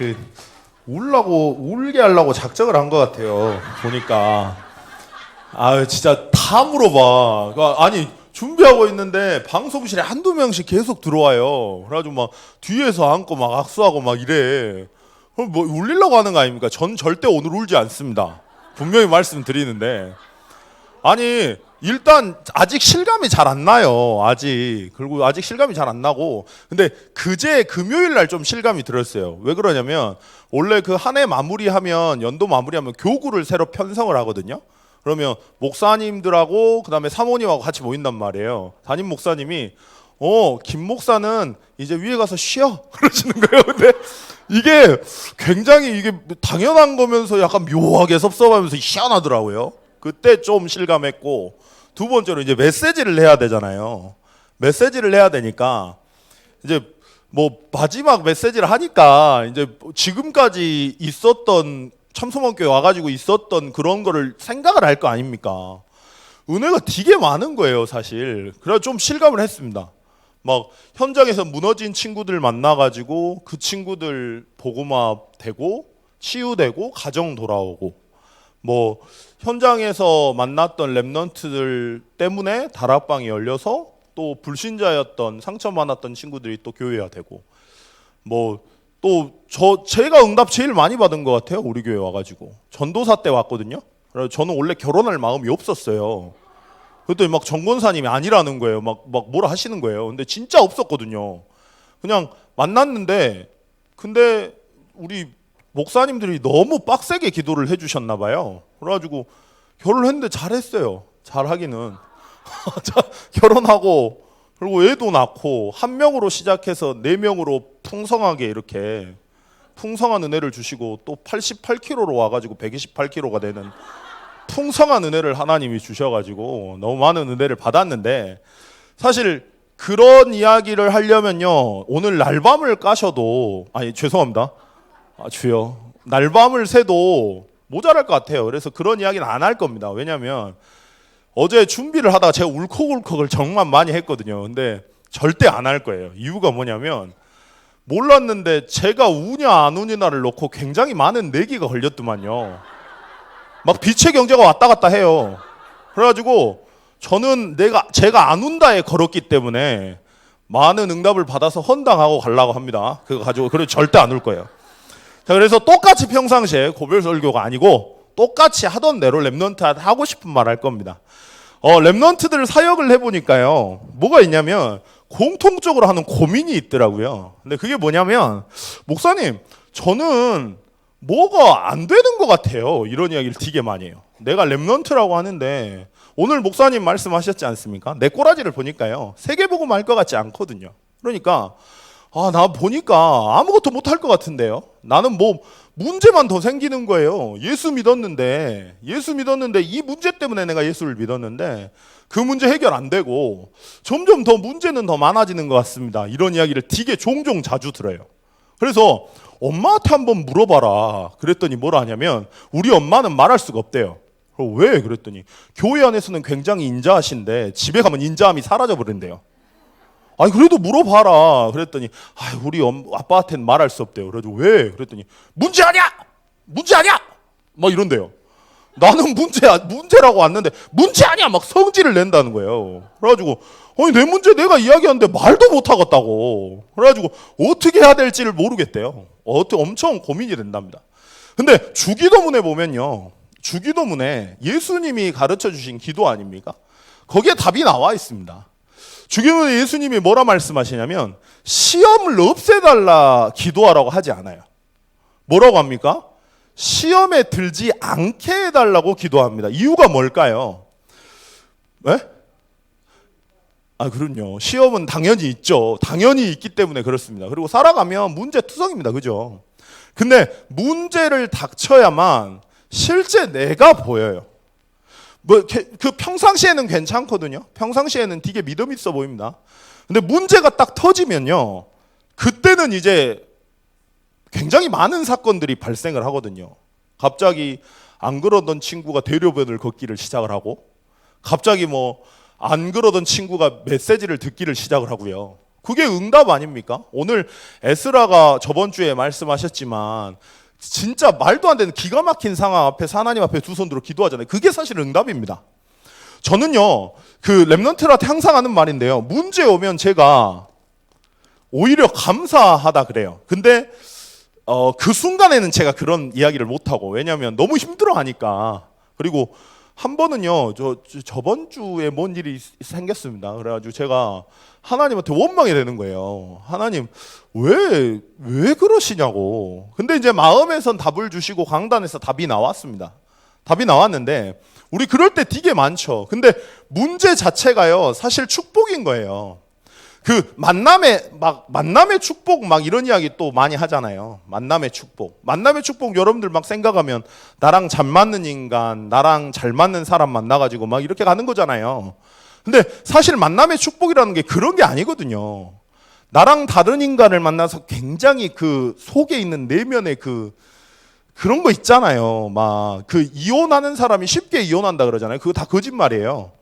그 울게 하려고 작정을 한 것 같아요. 보니까 진짜 다 물어봐. 아니 준비하고 있는데 방송실에 한두 명씩 계속 들어와요. 그래가지고 막 뒤에서 앉고 막 악수하고 막 이래. 그럼 뭐 울리려고 하는 거 아닙니까? 전 절대 오늘 울지 않습니다. 분명히 말씀드리는데. 아니 일단 아직 실감이 잘 안 나요. 그리고 아직 실감이 잘 안 나고. 근데 그제 금요일 날 좀 실감이 들었어요. 왜 그러냐면 원래 그 한 해 마무리하면 연도 마무리하면 교구를 새로 편성을 하거든요. 그러면 목사님들하고 그다음에 사모님하고 같이 모인단 말이에요. 담임 목사님이 김 목사는 이제 위에 가서 쉬어 그러시는 거예요. 근데 이게 굉장히 이게 당연한 거면서 약간 묘하게 섭섭하면서 희한하더라고요. 그때 좀 실감했고, 두 번째로 이제 메시지를 해야 되잖아요. 메시지를 해야 되니까 이제 뭐 마지막 메시지를 하니까 이제 지금까지 있었던 참소문교회 와가지고 있었던 그런 거를 생각을 할 거 아닙니까? 은혜가 되게 많은 거예요, 사실. 그래서 좀 실감을 했습니다. 막 현장에서 무너진 친구들 만나가지고 그 친구들 복음화 되고 치유되고 가정 돌아오고, 뭐 현장에서 만났던 랩런트들 때문에 다락방이 열려서 또 불신자였던 상처 많았던 친구들이 또 교회화 되고, 뭐 또 제가 응답 제일 많이 받은 것 같아요. 우리 교회 와가지고 전도사 때 왔거든요. 그래서 저는 원래 결혼할 마음이 없었어요. 그랬더니 막 정권사님이 아니라는 거예요. 막 뭐라 하시는 거예요. 근데 진짜 없었거든요. 그냥 만났는데, 근데 우리 목사님들이 너무 빡세게 기도를 해주셨나 봐요. 그래가지고 결혼했는데 잘했어요. 잘하기는. 결혼하고 그리고 애도 낳고 한 명으로 시작해서 4명으로 풍성하게 이렇게 풍성한 은혜를 주시고, 또 88kg로 와가지고 128kg가 되는 풍성한 은혜를 하나님이 주셔가지고 너무 많은 은혜를 받았는데, 사실 그런 이야기를 하려면요 오늘 날밤을 까셔도 죄송합니다. 주여 날밤을 새도 모자랄 것 같아요. 그래서 그런 이야기는 안 할 겁니다. 왜냐하면 어제 준비를 하다가 제가 울컥울컥을 정말 많이 했거든요. 근데 절대 안 할 거예요. 이유가 뭐냐면 몰랐는데 제가 우냐 안 우냐를 놓고 굉장히 많은 내기가 걸렸더만요. 막 빛의 경제가 왔다 갔다 해요. 그래가지고 저는 제가 안 운다에 걸었기 때문에 많은 응답을 받아서 헌당하고 가려고 합니다. 그거 가지고 그래 절대 안 울 거예요. 자, 그래서 똑같이 평상시에 고별 설교가 아니고 똑같이 하던 대로 랩런트한테 하고 싶은 말 할 겁니다. 랩런트들 사역을 해보니까요, 뭐가 있냐면 공통적으로 하는 고민이 있더라고요. 근데 그게 뭐냐면, 목사님 저는 뭐가 안 되는 것 같아요. 이런 이야기를 되게 많이 해요. 내가 랩런트라고 하는데 오늘 목사님 말씀하셨지 않습니까? 내 꼬라지를 보니까요 세계복음 할 것 같지 않거든요. 그러니까 나 보니까 아무것도 못할 것 같은데요. 나는 뭐 문제만 더 생기는 거예요. 예수 믿었는데 이 문제 때문에 내가 예수를 믿었는데 그 문제 해결 안 되고 점점 더 문제는 더 많아지는 것 같습니다. 이런 이야기를 되게 종종 자주 들어요. 그래서 엄마한테 한번 물어봐라 그랬더니 뭐라 하냐면 우리 엄마는 말할 수가 없대요. 왜? 그랬더니 교회 안에서는 굉장히 인자하신데 집에 가면 인자함이 사라져 버린대요. 그래도 물어봐라 그랬더니 우리 아빠한테는 말할 수 없대요. 그래서 왜? 그랬더니 문제 아니야 막 이런대요. 나는 문제라고 왔는데 문제 아니야 막 성질을 낸다는 거예요. 그래가지고 내 문제 내가 이야기하는데 말도 못 하겠다고. 그래가지고 어떻게 해야 될지를 모르겠대요. 엄청 고민이 된답니다. 근데 주기도문에 보면요, 주기도문에 예수님이 가르쳐 주신 기도 아닙니까? 거기에 답이 나와 있습니다. 주기도문에 예수님이 뭐라 말씀하시냐면 시험을 없애달라 기도하라고 하지 않아요. 뭐라고 합니까? 시험에 들지 않게 해달라고 기도합니다. 이유가 뭘까요? 네? 그럼요. 시험은 당연히 있죠. 당연히 있기 때문에 그렇습니다. 그리고 살아가면 문제투성입니다. 그죠? 근데 문제를 닥쳐야만 실제 내가 보여요. 그 평상시에는 괜찮거든요. 평상시에는 되게 믿음 있어 보입니다. 근데 문제가 딱 터지면요, 그때는 이제 굉장히 많은 사건들이 발생을 하거든요. 갑자기 안 그러던 친구가 대로변을 걷기를 시작을 하고, 갑자기 뭐 안 그러던 친구가 메시지를 듣기를 시작을 하고요. 그게 응답 아닙니까? 오늘 에스라가 저번 주에 말씀하셨지만 진짜 말도 안 되는 기가 막힌 상황 앞에서 하나님 앞에 두 손 들어 기도하잖아요. 그게 사실 응답입니다. 저는요, 그 랩런트한테 항상 하는 말인데요. 문제 오면 제가 오히려 감사하다 그래요. 근데 그 순간에는 제가 그런 이야기를 못하고, 왜냐하면 너무 힘들어하니까. 그리고 한 번은요, 저번 주에 뭔 일이 생겼습니다. 그래가지고 제가 하나님한테 원망이 되는 거예요. 하나님, 왜 그러시냐고. 근데 이제 마음에선 답을 주시고 강단에서 답이 나왔습니다. 답이 나왔는데, 우리 그럴 때 되게 많죠. 근데 문제 자체가요, 사실 축복인 거예요. 그 만남의 축복 막 이런 이야기 또 많이 하잖아요. 만남의 축복 여러분들 막 생각하면 나랑 잘 맞는 인간, 나랑 잘 맞는 사람 만나가지고 막 이렇게 가는 거잖아요. 근데 사실 만남의 축복이라는 게 그런 게 아니거든요. 나랑 다른 인간을 만나서 굉장히 그 속에 있는 내면의 그런 거 있잖아요. 막 그 이혼하는 사람이 쉽게 이혼한다 그러잖아요. 그거 다 거짓말이에요.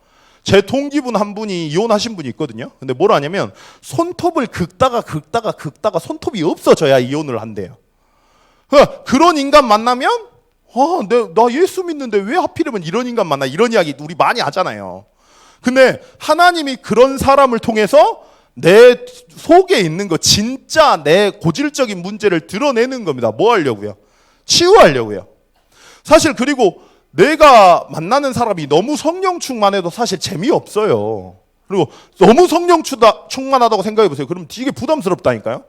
제 동기분 한 분이 이혼하신 분이 있거든요. 근데 뭘 하냐면 손톱을 긁다가 손톱이 없어져야 이혼을 한대요. 그런 인간 만나면 나 예수 믿는데 왜 하필이면 이런 인간 만나, 이런 이야기 우리 많이 하잖아요. 근데 하나님이 그런 사람을 통해서 내 속에 있는 거, 진짜 내 고질적인 문제를 드러내는 겁니다. 뭐 하려고요? 치유하려고요. 사실 그리고 내가 만나는 사람이 너무 성령 충만해도 사실 재미없어요. 그리고 너무 성령 충만하다고 생각해 보세요. 그럼 되게 부담스럽다니까요.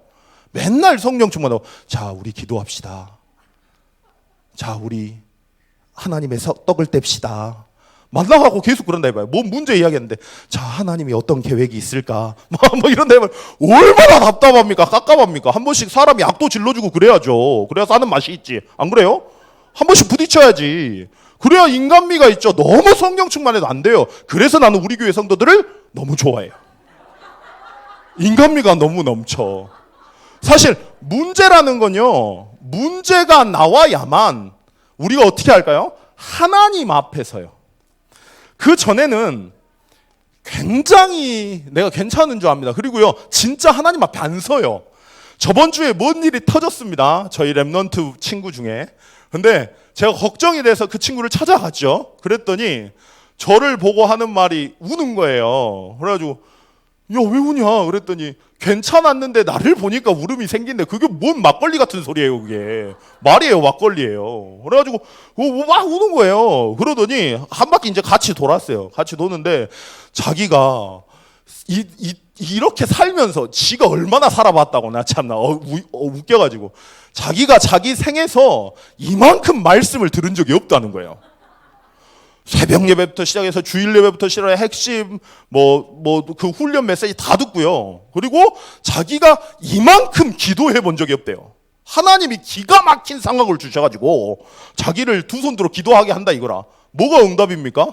맨날 성령 충만하고, 자, 우리 기도합시다. 자, 우리 하나님의 떡을 뗍시다. 만나가고 계속 그런다 해봐요. 뭔 문제 이야기했는데, 자, 하나님이 어떤 계획이 있을까? 뭐 이런다 해봐요. 얼마나 답답합니까? 깝깝합니까? 한 번씩 사람이 악도 질러주고 그래야죠. 그래야 사는 맛이 있지. 안 그래요? 한 번씩 부딪혀야지. 그래야 인간미가 있죠. 너무 성령 충만해도 안 돼요. 그래서 나는 우리 교회 성도들을 너무 좋아해요. 인간미가 너무 넘쳐. 사실 문제라는 건요, 문제가 나와야만 우리가 어떻게 할까요? 하나님 앞에서요. 그 전에는 굉장히 내가 괜찮은 줄 압니다. 그리고요, 진짜 하나님 앞에 안 서요. 저번 주에 뭔 일이 터졌습니다. 저희 랩런트 친구 중에. 근데 제가 걱정이 돼서 그 친구를 찾아갔죠. 그랬더니 저를 보고 하는 말이 우는 거예요. 그래가지고, 야, 왜 우냐? 그랬더니 괜찮았는데 나를 보니까 울음이 생긴데, 그게 뭔 막걸리 같은 소리예요, 그게. 말이에요, 막걸리예요. 그래가지고 막 우는 거예요. 그러더니 한 바퀴 이제 같이 돌았어요. 같이 도는데 자기가 이렇게 살면서 지가 얼마나 살아봤다고, 나 참나 웃겨가지고, 자기가 자기 생에서 이만큼 말씀을 들은 적이 없다는 거예요. 새벽 예배부터 시작해서 주일 예배부터 시작해 핵심 그 훈련 메시지 다 듣고요. 그리고 자기가 이만큼 기도해 본 적이 없대요. 하나님이 기가 막힌 상황을 주셔가지고 자기를 두 손 들어 기도하게 한다 이거라. 뭐가 응답입니까?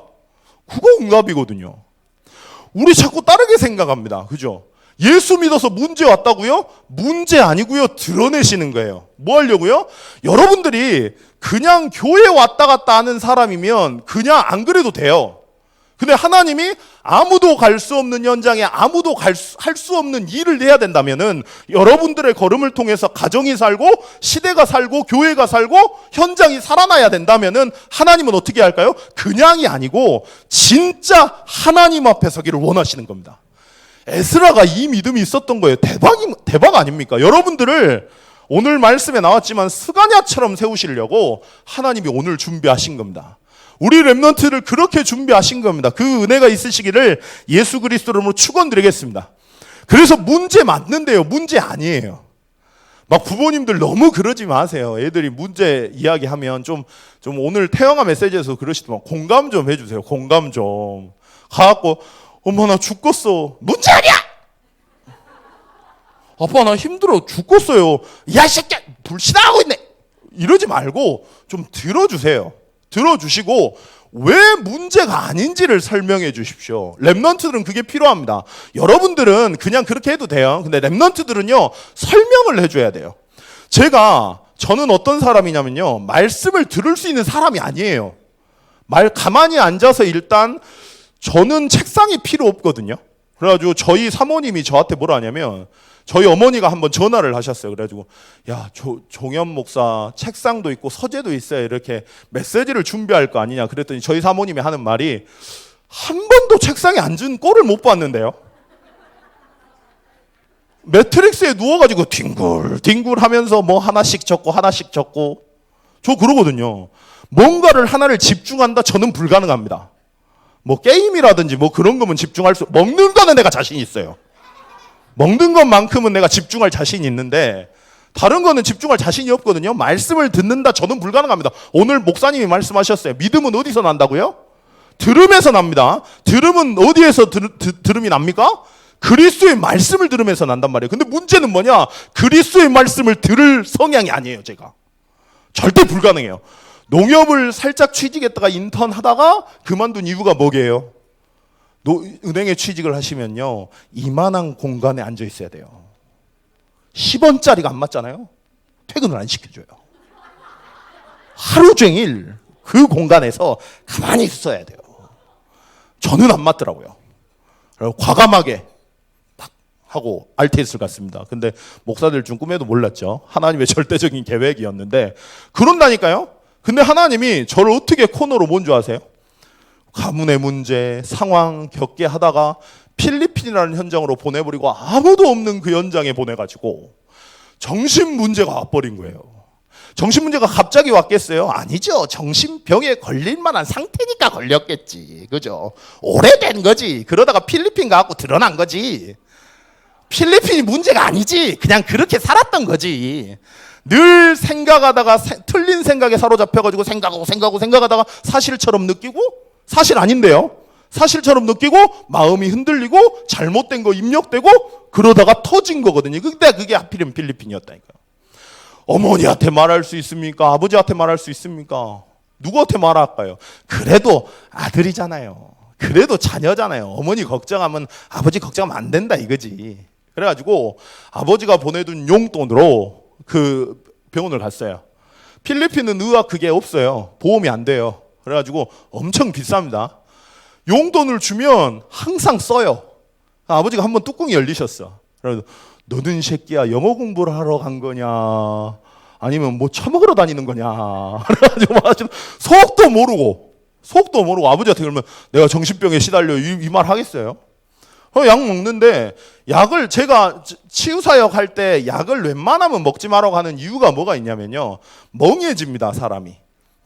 그거 응답이거든요. 우리 자꾸 다르게 생각합니다. 그죠? 예수 믿어서 문제 왔다고요? 문제 아니고요. 드러내시는 거예요. 뭐 하려고요? 여러분들이 그냥 교회 왔다 갔다 하는 사람이면 그냥 안 그래도 돼요. 근데 하나님이 아무도 갈 수 없는 현장에 아무도 할 수 없는 일을 해야 된다면은, 여러분들의 걸음을 통해서 가정이 살고 시대가 살고 교회가 살고 현장이 살아나야 된다면은 하나님은 어떻게 할까요? 그냥이 아니고 진짜 하나님 앞에 서기를 원하시는 겁니다. 에스라가 이 믿음이 있었던 거예요. 대박 아닙니까? 여러분들을 오늘 말씀에 나왔지만 스가랴처럼 세우시려고 하나님이 오늘 준비하신 겁니다. 우리 랩런트를 그렇게 준비하신 겁니다. 그 은혜가 있으시기를 예수 그리스도 이름으로 축원드리겠습니다. 그래서 문제 맞는데요, 문제 아니에요. 막 부모님들 너무 그러지 마세요. 애들이 문제 이야기하면 좀 오늘 태영아 메시지에서 그러시더만, 공감 좀 해주세요. 공감 좀. 가갖고, 엄마 나 죽겠어. 문제 아니야! 아빠 나 힘들어 죽겠어요. 야 이 새끼야 불신하고 있네. 이러지 말고 좀 들어주세요. 들어주시고 왜 문제가 아닌지를 설명해 주십시오. 랩런트들은 그게 필요합니다. 여러분들은 그냥 그렇게 해도 돼요. 근데 랩런트들은요, 설명을 해줘야 돼요. 저는 어떤 사람이냐면요, 말씀을 들을 수 있는 사람이 아니에요. 가만히 앉아서 일단 저는 책상이 필요 없거든요. 그래가지고 저희 사모님이 저한테 뭐라 하냐면 저희 어머니가 한번 전화를 하셨어요. 그래가지고 야, 종현 목사 책상도 있고 서재도 있어야 이렇게 메시지를 준비할 거 아니냐 그랬더니 저희 사모님이 하는 말이 한 번도 책상에 앉은 꼴을 못 봤는데요. 매트릭스에 누워가지고 뒹굴뒹굴 하면서 뭐 하나씩 적고 하나씩 적고 저 그러거든요. 뭔가를 하나를 집중한다 저는 불가능합니다. 뭐 게임이라든지 뭐 그런 거면 집중할 수, 먹는 거는 내가 자신 있어요. 먹는 것만큼은 내가 집중할 자신이 있는데 다른 거는 집중할 자신이 없거든요. 말씀을 듣는다 저는 불가능합니다. 오늘 목사님이 말씀하셨어요. 믿음은 어디서 난다고요? 들음에서 납니다. 들음은 어디에서 들음이 납니까? 그리스도의 말씀을 들으면서 난단 말이에요. 근데 문제는 뭐냐? 그리스도의 말씀을 들을 성향이 아니에요, 제가. 절대 불가능해요. 농협을 살짝 취직했다가 인턴 하다가 그만둔 이유가 뭐게요? 은행에 취직을 하시면요, 이만한 공간에 앉아 있어야 돼요. 10원짜리가 안 맞잖아요? 퇴근을 안 시켜줘요. 하루 종일 그 공간에서 가만히 있어야 돼요. 저는 안 맞더라고요. 그리고 과감하게 딱 하고 RTS를 갔습니다. 근데 목사들 중 꿈에도 몰랐죠. 하나님의 절대적인 계획이었는데 그런다니까요. 근데 하나님이 저를 어떻게 코너로 뭔 줄 아세요? 가문의 문제, 상황 겪게 하다가 필리핀이라는 현장으로 보내버리고 아무도 없는 그 현장에 보내가지고 정신 문제가 와버린 거예요. 정신 문제가 갑자기 왔겠어요? 아니죠. 정신병에 걸릴 만한 상태니까 걸렸겠지. 그죠? 오래된 거지. 그러다가 필리핀 가갖고 드러난 거지. 필리핀이 문제가 아니지. 그냥 그렇게 살았던 거지. 늘 생각하다가 틀린 생각에 사로잡혀가지고 생각하다가 사실처럼 느끼고 사실 아닌데요. 사실처럼 느끼고 마음이 흔들리고 잘못된 거 입력되고 그러다가 터진 거거든요. 근데 그게 하필이면 필리핀이었다니까요. 어머니한테 말할 수 있습니까? 아버지한테 말할 수 있습니까? 누구한테 말할까요? 그래도 아들이잖아요. 그래도 자녀잖아요. 어머니 걱정하면 아버지 걱정하면 안 된다 이거지. 그래가지고 아버지가 보내둔 용돈으로 그 병원을 갔어요. 필리핀은 의학 그게 없어요. 보험이 안 돼요. 그래가지고 엄청 비쌉니다. 용돈을 주면 항상 써요. 아버지가 한번 뚜껑이 열리셨어. 그래서 너는 새끼야 영어 공부를 하러 간 거냐 아니면 뭐 처먹으러 다니는 거냐. 그래가지고 속도 모르고 아버지한테 그러면 내가 정신병에 시달려 이 말 하겠어요? 약 먹는데 약을 제가 치유사역 할 때 약을 웬만하면 먹지 말라고 하는 이유가 뭐가 있냐면요, 멍해집니다 사람이.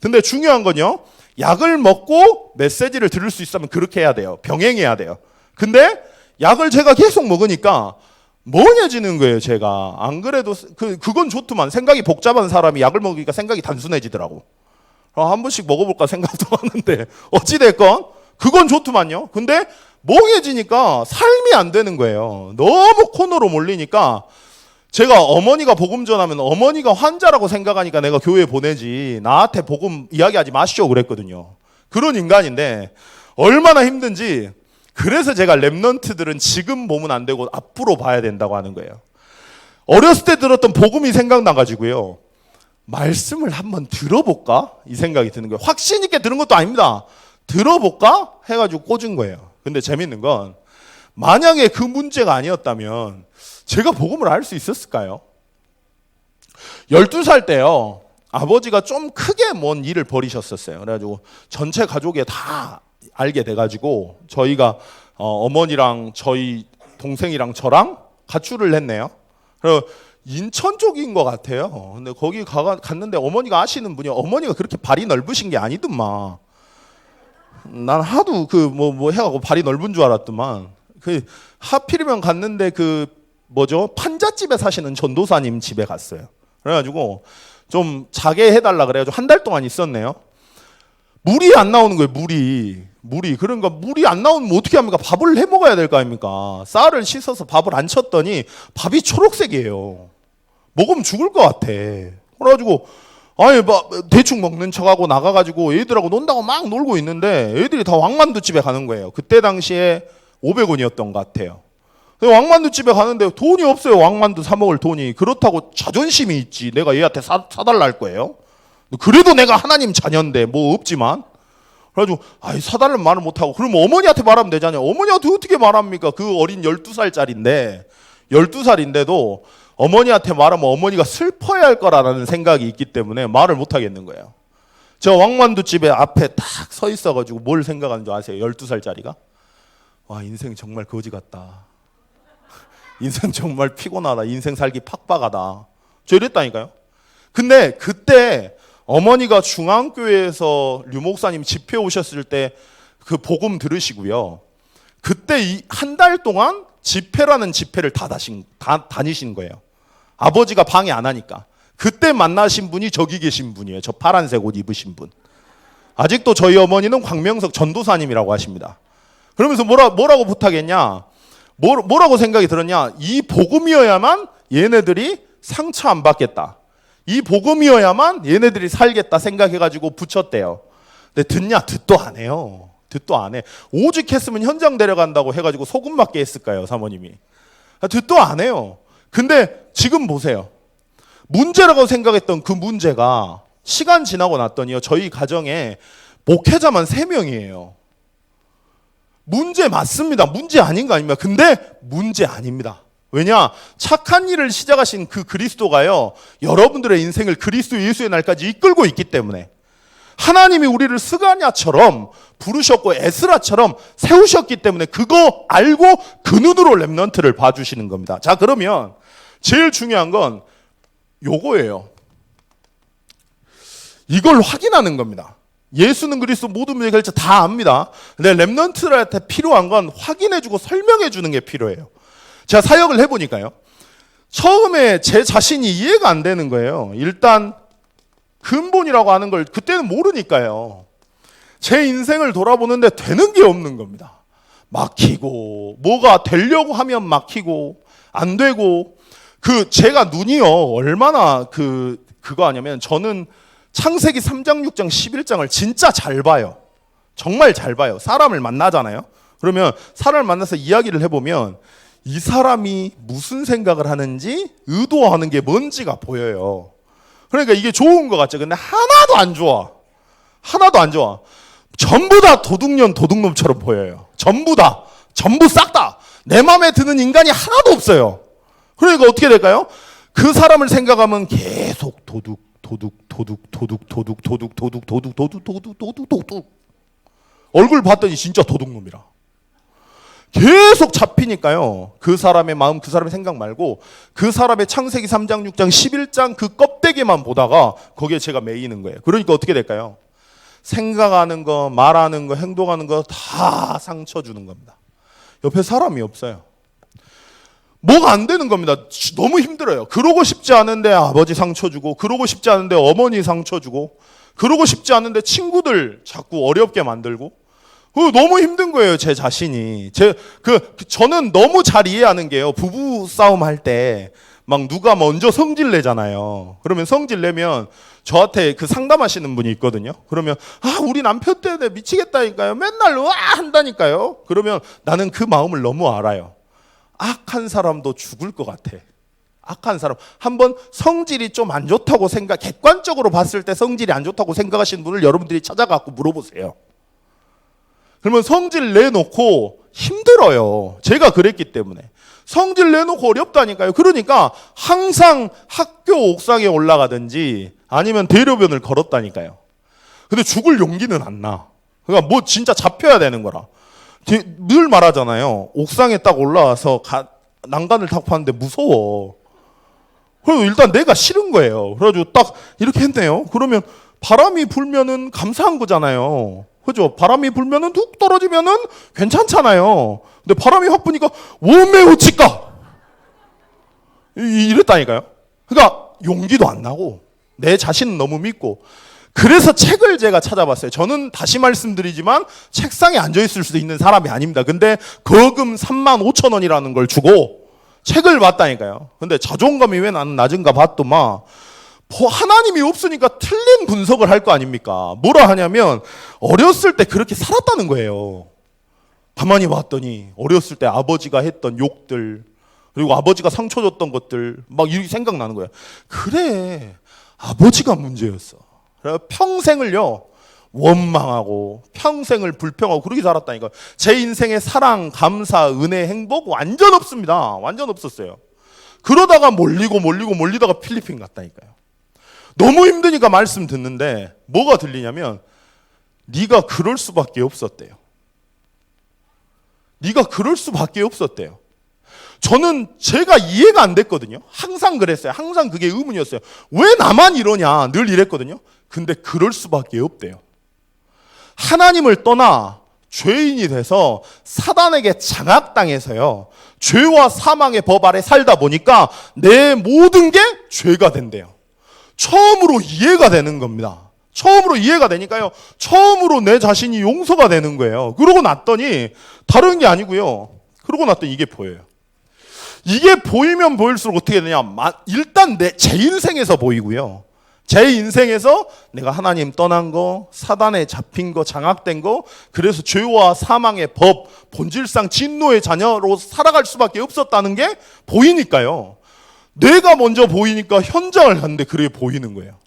근데 중요한 건요, 약을 먹고 메시지를 들을 수 있으면 그렇게 해야 돼요. 병행해야 돼요. 근데 약을 제가 계속 먹으니까 멍해지는 거예요. 제가 안 그래도 그건 좋더만 생각이 복잡한 사람이 약을 먹으니까 생각이 단순해지더라고. 한 번씩 먹어볼까 생각도 하는데 어찌됐건 그건 좋더만요. 근데 멍해지니까 삶이 안 되는 거예요. 너무 코너로 몰리니까 제가 어머니가 복음 전하면 어머니가 환자라고 생각하니까 내가 교회에 보내지 나한테 복음 이야기하지 마시오 그랬거든요. 그런 인간인데 얼마나 힘든지. 그래서 제가 랩런트들은 지금 보면 안 되고 앞으로 봐야 된다고 하는 거예요. 어렸을 때 들었던 복음이 생각나가지고요, 말씀을 한번 들어볼까? 이 생각이 드는 거예요. 확신 있게 들은 것도 아닙니다. 들어볼까? 해가지고 꽂은 거예요. 근데 재밌는 건 만약에 그 문제가 아니었다면 제가 복음을 알 수 있었을까요? 12살 때요, 아버지가 좀 크게 뭔 일을 벌이셨었어요. 그래가지고 전체 가족에 다 알게 돼가지고 저희가 어머니랑 저희 동생이랑 저랑 가출을 했네요. 그래서 인천 쪽인 것 같아요. 근데 거기 갔는데 어머니가 아시는 분이, 어머니가 그렇게 발이 넓으신 게 아니더만. 난 하도 뭐 해가지고 발이 넓은 줄 알았더만. 하필이면 갔는데 판잣집에 사시는 전도사님 집에 갔어요. 그래가지고 좀 자게 해달라 그래가지고 한 달 동안 있었네요. 물이 안 나오는 거예요. 물이. 그러니까 물이 안 나오면 어떻게 합니까? 밥을 해 먹어야 될 거 아닙니까? 쌀을 씻어서 밥을 안 쳤더니 밥이 초록색이에요. 먹으면 죽을 것 같아. 그래가지고 대충 먹는 척하고 나가가지고 애들하고 논다고 막 놀고 있는데 애들이 다 왕만두집에 가는 거예요. 그때 당시에 500원이었던 것 같아요. 왕만두집에 가는데 돈이 없어요. 왕만두 사 먹을 돈이. 그렇다고 자존심이 있지. 내가 얘한테 사달라 할 거예요. 그래도 내가 하나님 자녀인데 뭐 없지만 그래가지고 사달라면 말을 못하고 그러면 어머니한테 말하면 되잖아요. 어머니한테 어떻게 말합니까? 그 어린 12살짜리인데 12살인데도 어머니한테 말하면 어머니가 슬퍼야 할 거라는 생각이 있기 때문에 말을 못하겠는 거예요. 저 왕만두집에 앞에 딱 서 있어가지고 뭘 생각하는 줄 아세요? 12살짜리가? 와, 인생 정말 거지 같다. 인생 정말 피곤하다. 인생 살기 팍팍하다. 저 이랬다니까요. 근데 그때 어머니가 중앙교회에서 류 목사님 집회 오셨을 때 그 복음 들으시고요. 그때 한 달 동안 집회라는 집회를 다 다니신 거예요. 아버지가 방해 안 하니까. 그때 만나신 분이 저기 계신 분이에요. 저 파란색 옷 입으신 분. 아직도 저희 어머니는 광명석 전도사님이라고 하십니다. 그러면서 뭐라고 부탁했냐? 뭐라고 생각이 들었냐? 이 복음이어야만 얘네들이 상처 안 받겠다. 이 복음이어야만 얘네들이 살겠다 생각해가지고 붙였대요. 근데 듣냐? 듣도 안 해요. 듣도 안 해. 오직 했으면 현장 데려간다고 해가지고 소금 맞게 했을까요, 사모님이? 듣도 안 해요. 근데 지금 보세요. 문제라고 생각했던 그 문제가 시간 지나고 났더니요, 저희 가정에 목회자만 3명이에요. 문제 맞습니다. 문제 아닌 거 아닙니까? 근데 문제 아닙니다. 왜냐? 착한 일을 시작하신 그 그리스도가요, 여러분들의 인생을 그리스도 예수의 날까지 이끌고 있기 때문에 하나님이 우리를 스가랴처럼 부르셨고 에스라처럼 세우셨기 때문에 그거 알고 그 눈으로 렘넌트를 봐주시는 겁니다. 자, 그러면 제일 중요한 건 요거예요. 이걸 확인하는 겁니다. 예수는 그리스도 모든 문제 결정 다 압니다. 근데 렘넌트한테 필요한 건 확인해주고 설명해주는 게 필요해요. 제가 사역을 해보니까요, 처음에 제 자신이 이해가 안 되는 거예요. 일단 근본이라고 하는 걸 그때는 모르니까요. 제 인생을 돌아보는데 되는 게 없는 겁니다. 막히고 뭐가 되려고 하면 막히고 안 되고, 제가 눈이요 얼마나 그거 아냐면, 저는 창세기 3장 6장 11장을 진짜 잘 봐요. 정말 잘 봐요. 사람을 만나잖아요. 그러면 사람을 만나서 이야기를 해보면 이 사람이 무슨 생각을 하는지, 의도하는 게 뭔지가 보여요. 그러니까 이게 좋은 것 같죠. 근데 하나도 안 좋아. 하나도 안 좋아. 전부 다 도둑놈처럼 보여요. 전부 싹 다. 내 마음에 드는 인간이 하나도 없어요. 그러니까 어떻게 될까요? 그 사람을 생각하면 계속 도둑. 얼굴 봤더니 진짜 도둑놈이라. 계속 잡히니까요. 그 사람의 마음, 그 사람의 생각 말고 그 사람의 창세기 3장, 6장, 11장 그 껍데기만 보다가 거기에 제가 매이는 거예요. 그러니까 어떻게 될까요? 생각하는 거, 말하는 거, 행동하는 거 다 상처 주는 겁니다. 옆에 사람이 없어요. 뭐가 안 되는 겁니다. 너무 힘들어요. 그러고 싶지 않은데 아버지 상처 주고, 그러고 싶지 않은데 어머니 상처 주고, 그러고 싶지 않은데 친구들 자꾸 어렵게 만들고, 너무 힘든 거예요, 제 자신이. 저는 너무 잘 이해하는 게요, 부부 싸움 할 때 막 누가 먼저 성질 내잖아요. 그러면 성질 내면 저한테 상담하시는 분이 있거든요. 그러면 우리 남편 때문에 미치겠다니까요. 맨날 와 한다니까요. 그러면 나는 그 마음을 너무 알아요. 악한 사람도 죽을 것 같아. 악한 사람. 한번 성질이 좀 안 좋다고 객관적으로 봤을 때 성질이 안 좋다고 생각하시는 분을 여러분들이 찾아가고 물어보세요. 그러면 성질 내놓고 힘들어요. 제가 그랬기 때문에. 성질 내놓고 어렵다니까요. 그러니까 항상 학교 옥상에 올라가든지 아니면 대로변을 걸었다니까요. 근데 죽을 용기는 안 나. 그러니까 뭐 진짜 잡혀야 되는 거라. 늘 말하잖아요. 옥상에 딱 올라와서 난간을 타고 봤는데 무서워. 그래서 일단 내가 싫은 거예요. 그래가지고 딱 이렇게 했네요. 그러면 바람이 불면은 감사한 거잖아요. 그죠? 바람이 불면은 툭 떨어지면은 괜찮잖아요. 근데 바람이 확 부니까 원매우 치까 이랬다니까요. 그러니까 용기도 안 나고 내 자신은 너무 믿고. 그래서 책을 제가 찾아봤어요. 저는 다시 말씀드리지만 책상에 앉아있을 수도 있는 사람이 아닙니다. 근데 거금 35,000원이라는 걸 주고 책을 봤다니까요. 근데 자존감이 왜 나는 낮은가 봤더만, 하나님이 없으니까 틀린 분석을 할 거 아닙니까? 뭐라 하냐면 어렸을 때 그렇게 살았다는 거예요. 가만히 봤더니 어렸을 때 아버지가 했던 욕들, 그리고 아버지가 상처 줬던 것들 막 이렇게 생각나는 거예요. 그래, 아버지가 문제였어. 평생을요 원망하고 평생을 불평하고 그렇게 살았다니까요. 제 인생에 사랑, 감사, 은혜, 행복 완전 없습니다. 완전 없었어요. 그러다가 몰리다가 필리핀 갔다니까요. 너무 힘드니까 말씀 듣는데 뭐가 들리냐면 네가 그럴 수밖에 없었대요. 네가 그럴 수밖에 없었대요. 저는 제가 이해가 안 됐거든요. 항상 그랬어요. 항상 그게 의문이었어요. 왜 나만 이러냐 늘 이랬거든요. 근데 그럴 수밖에 없대요. 하나님을 떠나 죄인이 돼서 사단에게 장악당해서요. 죄와 사망의 법 아래 살다 보니까 내 모든 게 죄가 된대요. 처음으로 이해가 되는 겁니다. 처음으로 이해가 되니까요. 처음으로 내 자신이 용서가 되는 거예요. 그러고 났더니 다른 게 아니고요. 그러고 났더니 이게 보여요. 이게 보이면 보일수록 어떻게 되냐. 일단 제 인생에서 보이고요. 제 인생에서 내가 하나님 떠난 거, 사단에 잡힌 거, 장악된 거, 그래서 죄와 사망의 법, 본질상 진노의 자녀로 살아갈 수밖에 없었다는 게 보이니까요. 내가 먼저 보이니까 현장을 갔는데 그게 보이는 거예요.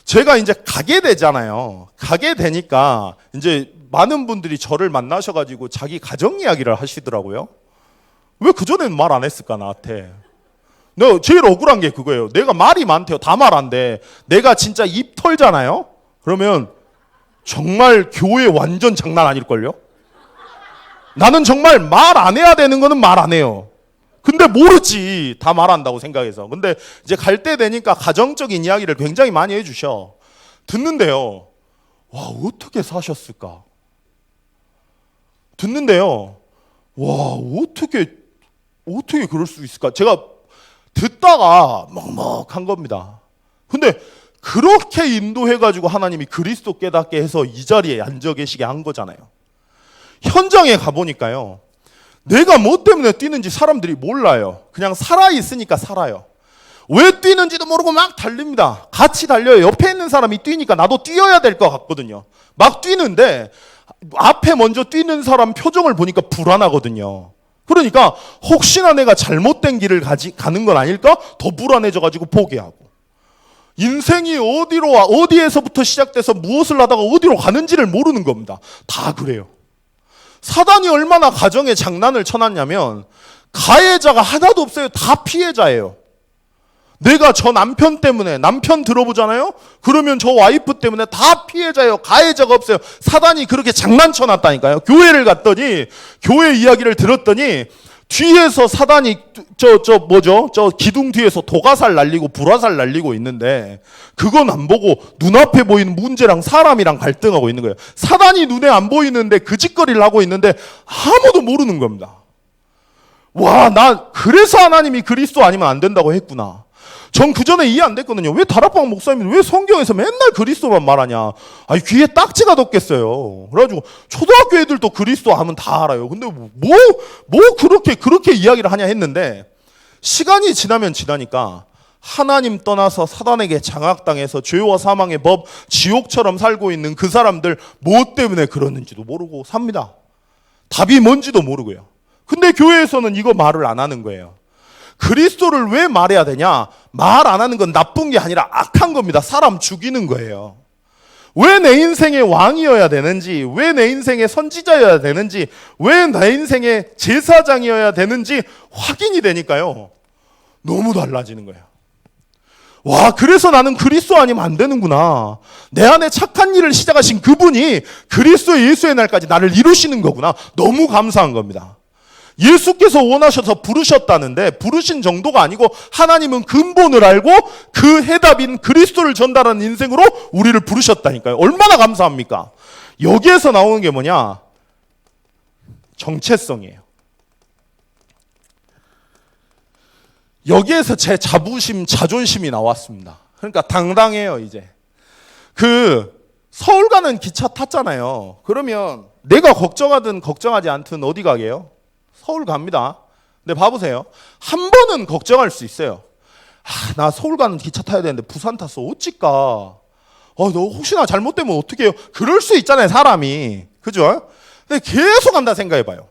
제가 이제 가게 되잖아요. 가게 되니까 이제 많은 분들이 저를 만나셔가지고 자기 가정 이야기를 하시더라고요. 왜 그전에는 말 안 했을까 나한테. 내가 제일 억울한 게 그거예요. 내가 말이 많대요. 다 말한데 내가 진짜 입 털잖아요. 그러면 정말 교회 완전 장난 아닐걸요. 나는 정말 말 안 해야 되는 거는 말 안 해요. 근데 모르지. 다 말한다고 생각해서. 근데 이제 갈 때 되니까 가정적인 이야기를 굉장히 많이 해주셔. 듣는데요. 와, 어떻게 사셨을까? 듣는데요. 와, 어떻게 그럴 수 있을까? 제가 듣다가 먹먹한 겁니다. 근데 그렇게 인도해가지고 하나님이 그리스도 깨닫게 해서 이 자리에 앉아 계시게 한 거잖아요. 현장에 가보니까요. 내가 뭐 때문에 뛰는지 사람들이 몰라요. 그냥 살아있으니까 살아요. 왜 뛰는지도 모르고 막 달립니다. 같이 달려요. 옆에 있는 사람이 뛰니까 나도 뛰어야 될 것 같거든요. 막 뛰는데 앞에 먼저 뛰는 사람 표정을 보니까 불안하거든요. 그러니까 혹시나 내가 잘못된 길을 가는 건 아닐까? 더 불안해져가지고 포기하고. 인생이 어디에서부터 시작돼서 무엇을 하다가 어디로 가는지를 모르는 겁니다. 다 그래요. 사단이 얼마나 가정에 장난을 쳐놨냐면 가해자가 하나도 없어요. 다 피해자예요. 내가 저 남편 때문에 남편 들어보잖아요. 그러면 저 와이프 때문에 다 피해자예요. 가해자가 없어요. 사단이 그렇게 장난쳐놨다니까요. 교회를 갔더니 교회 이야기를 들었더니 뒤에서 사단이 저 기둥 뒤에서 도가살 날리고 불화살 날리고 있는데 그건 안 보고 눈앞에 보이는 문제랑 사람이랑 갈등하고 있는 거예요. 사단이 눈에 안 보이는데 그 짓거리를 하고 있는데 아무도 모르는 겁니다. 와, 나 그래서 하나님이 그리스도 아니면 안 된다고 했구나. 전 그전에 이해 안 됐거든요. 왜 다락방 목사님은 왜 성경에서 맨날 그리스도만 말하냐. 아니 귀에 딱지가 덮겠어요. 그래가지고 초등학교 애들도 그리스도 하면 다 알아요. 근데 뭐 그렇게 이야기를 하냐 했는데 시간이 지나면 지나니까 하나님 떠나서 사단에게 장악당해서 죄와 사망의 법, 지옥처럼 살고 있는 그 사람들 뭐 때문에 그러는지도 모르고 삽니다. 답이 뭔지도 모르고요. 근데 교회에서는 이거 말을 안 하는 거예요. 그리스도를 왜 말해야 되냐? 말 안 하는 건 나쁜 게 아니라 악한 겁니다. 사람 죽이는 거예요. 왜 내 인생의 왕이어야 되는지, 왜 내 인생의 선지자여야 되는지, 왜 내 인생의 제사장이어야 되는지 확인이 되니까요. 너무 달라지는 거예요. 와, 그래서 나는 그리스도 아니면 안 되는구나. 내 안에 착한 일을 시작하신 그분이 그리스도 예수의 날까지 나를 이루시는 거구나. 너무 감사한 겁니다. 예수께서 원하셔서 부르셨다는데 부르신 정도가 아니고 하나님은 근본을 알고 그 해답인 그리스도를 전달하는 인생으로 우리를 부르셨다니까요. 얼마나 감사합니까? 여기에서 나오는 게 뭐냐? 정체성이에요. 여기에서 제 자부심, 자존심이 나왔습니다. 그러니까 당당해요, 이제. 서울 가는 기차 탔잖아요. 그러면 내가 걱정하든 걱정하지 않든 어디 가게요? 서울 갑니다. 근데 봐보세요. 한 번은 걱정할 수 있어요. 나 서울 가는 기차 타야 되는데 부산 탔어. 어찌까? 너 혹시나 잘못되면 어떡해요? 그럴 수 있잖아요, 사람이. 그죠? 근데 계속 한다 생각해봐요.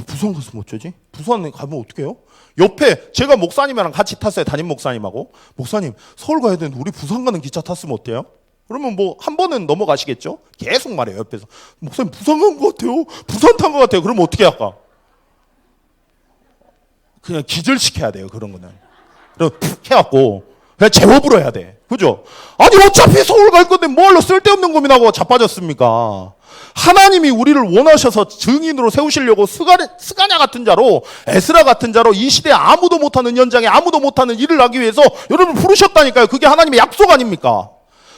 부산 갔으면 어쩌지? 부산 가면 어떡해요? 옆에 제가 목사님이랑 같이 탔어요. 담임 목사님하고. 목사님, 서울 가야 되는데 우리 부산 가는 기차 탔으면 어때요? 그러면 뭐 한 번은 넘어가시겠죠? 계속 말해요 옆에서. 목사님 부산 간 것 같아요. 부산 탄 것 같아요. 그러면 어떻게 할까? 그냥 기절시켜야 돼요 그런 거는. 그럼 푹 해갖고 그냥 제법으로 해야 돼. 그죠? 아니 어차피 서울 갈 건데 뭐하러 쓸데없는 고민하고 자빠졌습니까? 하나님이 우리를 원하셔서 증인으로 세우시려고 스가랴 같은 자로, 에스라 같은 자로 이 시대에 아무도 못하는 현장에 아무도 못하는 일을 하기 위해서 여러분 부르셨다니까요. 그게 하나님의 약속 아닙니까?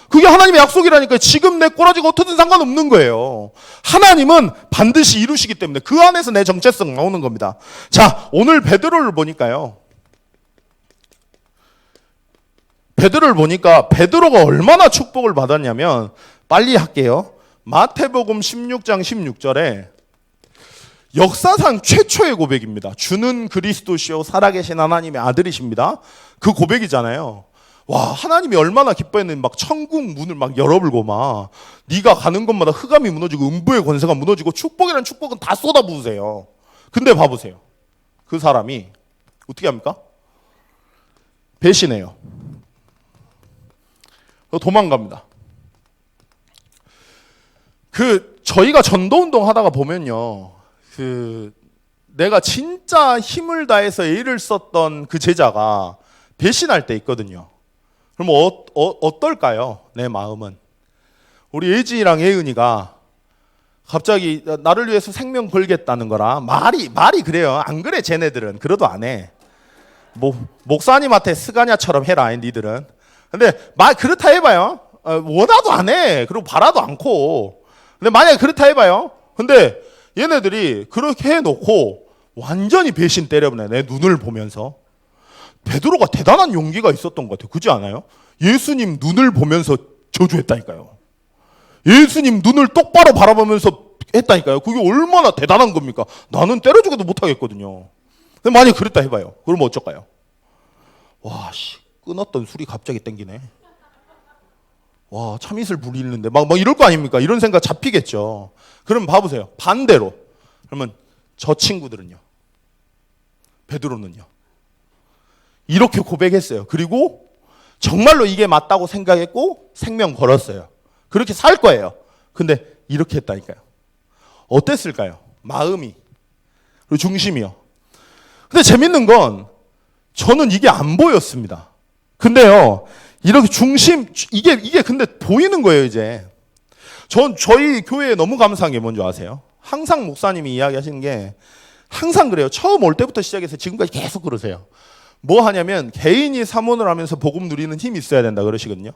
그게 하나님의 약속이라니까요. 지금 내 꼬라지가 어떻든 상관없는 거예요. 하나님은 반드시 이루시기 때문에 그 안에서 내 정체성 나오는 겁니다. 자, 오늘 베드로를 보니까요. 베드로를 보니까 베드로가 얼마나 축복을 받았냐면, 빨리 할게요. 마태복음 16장 16절에 역사상 최초의 고백입니다. 주는 그리스도시요 살아계신 하나님의 아들이십니다. 그 고백이잖아요. 와, 하나님이 얼마나 기뻐했는지 막 천국 문을 막 열어불고 막 네가 가는 곳마다 흑암이 무너지고 음부의 권세가 무너지고 축복이란 축복은 다 쏟아부으세요. 근데 봐보세요. 그 사람이 어떻게 합니까? 배신해요. 도망갑니다. 저희가 전도운동 하다가 보면요. 내가 진짜 힘을 다해서 애를 썼던 그 제자가 배신할 때 있거든요. 그럼 어떨까요? 내 마음은. 우리 예진이랑 예은이가 갑자기 나를 위해서 생명 걸겠다는 거라 말이 그래요. 안 그래 쟤네들은. 그래도 안 해. 목사님한테 스가냐처럼 해라 니들은. 근데 그렇다 해봐요. 원하도 안 해. 그리고 바라도 않고. 근데 만약에 그렇다 해봐요. 근데 얘네들이 그렇게 해놓고 완전히 배신 때려보네. 내 눈을 보면서. 베드로가 대단한 용기가 있었던 것 같아요. 그렇지 않아요? 예수님 눈을 보면서 저주했다니까요. 예수님 눈을 똑바로 바라보면서 했다니까요. 그게 얼마나 대단한 겁니까? 나는 때려 죽어도 못하겠거든요. 근데 만약에 그랬다 해봐요. 그러면 어쩔까요? 와, 끊었던 술이 갑자기 땡기네. 와, 참이슬 부리는데 막 이럴 거 아닙니까? 이런 생각 잡히겠죠. 그럼 봐보세요. 반대로. 그러면 저 친구들은요. 베드로는요. 이렇게 고백했어요. 그리고 정말로 이게 맞다고 생각했고 생명 걸었어요. 그렇게 살 거예요. 근데 이렇게 했다니까요. 어땠을까요? 마음이. 그리고 중심이요. 근데 재밌는 건 저는 이게 안 보였습니다. 근데요. 이렇게 중심, 이게 근데 보이는 거예요, 이제. 저희 교회에 너무 감사한 게 뭔지 아세요? 항상 목사님이 이야기하시는 게 항상 그래요. 처음 올 때부터 시작해서 지금까지 계속 그러세요. 뭐 하냐면 개인이 사모를 하면서 복음 누리는 힘이 있어야 된다 그러시거든요.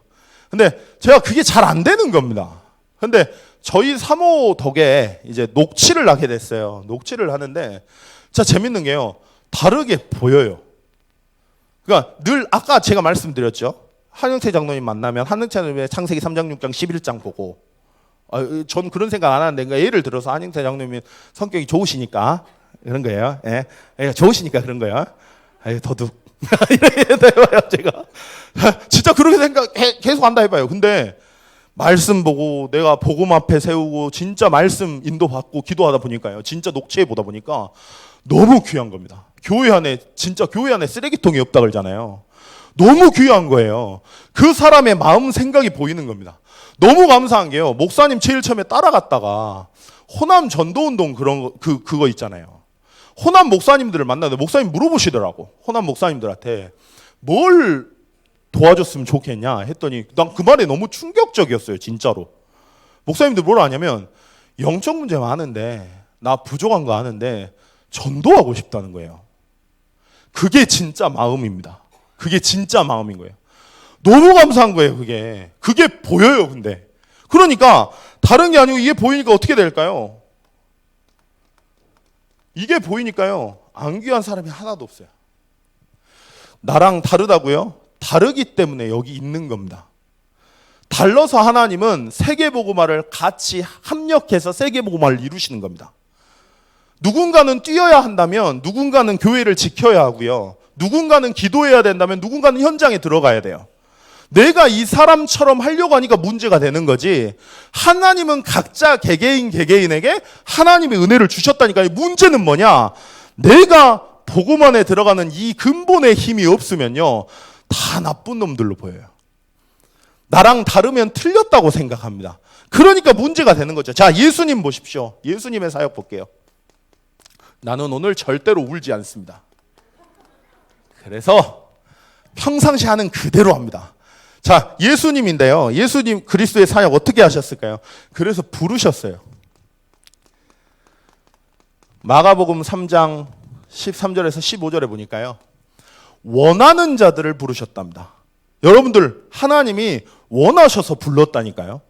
근데 제가 그게 잘 안 되는 겁니다. 근데 저희 사모 덕에 이제 녹취를 하게 됐어요. 녹취를 하는데 진짜 재밌는 게요. 다르게 보여요. 그러니까 늘 아까 제가 말씀드렸죠. 한영태 장로님 만나면 한영태 장로님의 창세기 3장 6장 11장 보고 전 그런 생각 안 하는데 그러니까 예를 들어서 한영태 장로님이 성격이 좋으시니까 그런 거예요. 예, 좋으시니까 그런 거예요. 도둑 이렇게 해봐요. 제가 진짜 그렇게 계속 한다 해봐요. 근데 말씀 보고 내가 복음 앞에 세우고 진짜 말씀 인도받고 기도하다 보니까요. 진짜 녹취해 보다 보니까 너무 귀한 겁니다. 교회 안에 쓰레기통이 없다 그러잖아요. 너무 귀한 거예요. 그 사람의 마음 생각이 보이는 겁니다. 너무 감사한 게요. 목사님 제일 처음에 따라갔다가 호남 전도운동 그거 있잖아요. 호남 목사님들을 만나는데 목사님 물어보시더라고. 호남 목사님들한테 뭘 도와줬으면 좋겠냐 했더니 난 그 말에 너무 충격적이었어요. 진짜로. 목사님들 뭐라 하냐면 영적 문제 많은데 나 부족한 거 아는데 전도하고 싶다는 거예요. 그게 진짜 마음입니다. 그게 진짜 마음인 거예요. 너무 감사한 거예요. 그게 보여요. 근데 그러니까 다른 게 아니고 이게 보이니까 어떻게 될까요? 이게 보이니까요. 안 귀한 사람이 하나도 없어요. 나랑 다르다고요? 다르기 때문에 여기 있는 겁니다. 달라서 하나님은 세계복음화를 같이 합력해서 세계복음화를 이루시는 겁니다. 누군가는 뛰어야 한다면 누군가는 교회를 지켜야 하고요. 누군가는 기도해야 된다면 누군가는 현장에 들어가야 돼요. 내가 이 사람처럼 하려고 하니까 문제가 되는 거지. 하나님은 각자 개개인에게 하나님의 은혜를 주셨다니까. 문제는 뭐냐? 내가 복음 안에 들어가는 이 근본의 힘이 없으면요. 다 나쁜 놈들로 보여요. 나랑 다르면 틀렸다고 생각합니다. 그러니까 문제가 되는 거죠. 자, 예수님 보십시오. 예수님의 사역 볼게요. 나는 오늘 절대로 울지 않습니다. 그래서 평상시 하는 그대로 합니다. 자, 예수님인데요. 예수님 그리스도의 사역 어떻게 하셨을까요? 그래서 부르셨어요. 마가복음 3장 13절에서 15절에 보니까요. 원하는 자들을 부르셨답니다. 여러분들 하나님이 원하셔서 불렀다니까요.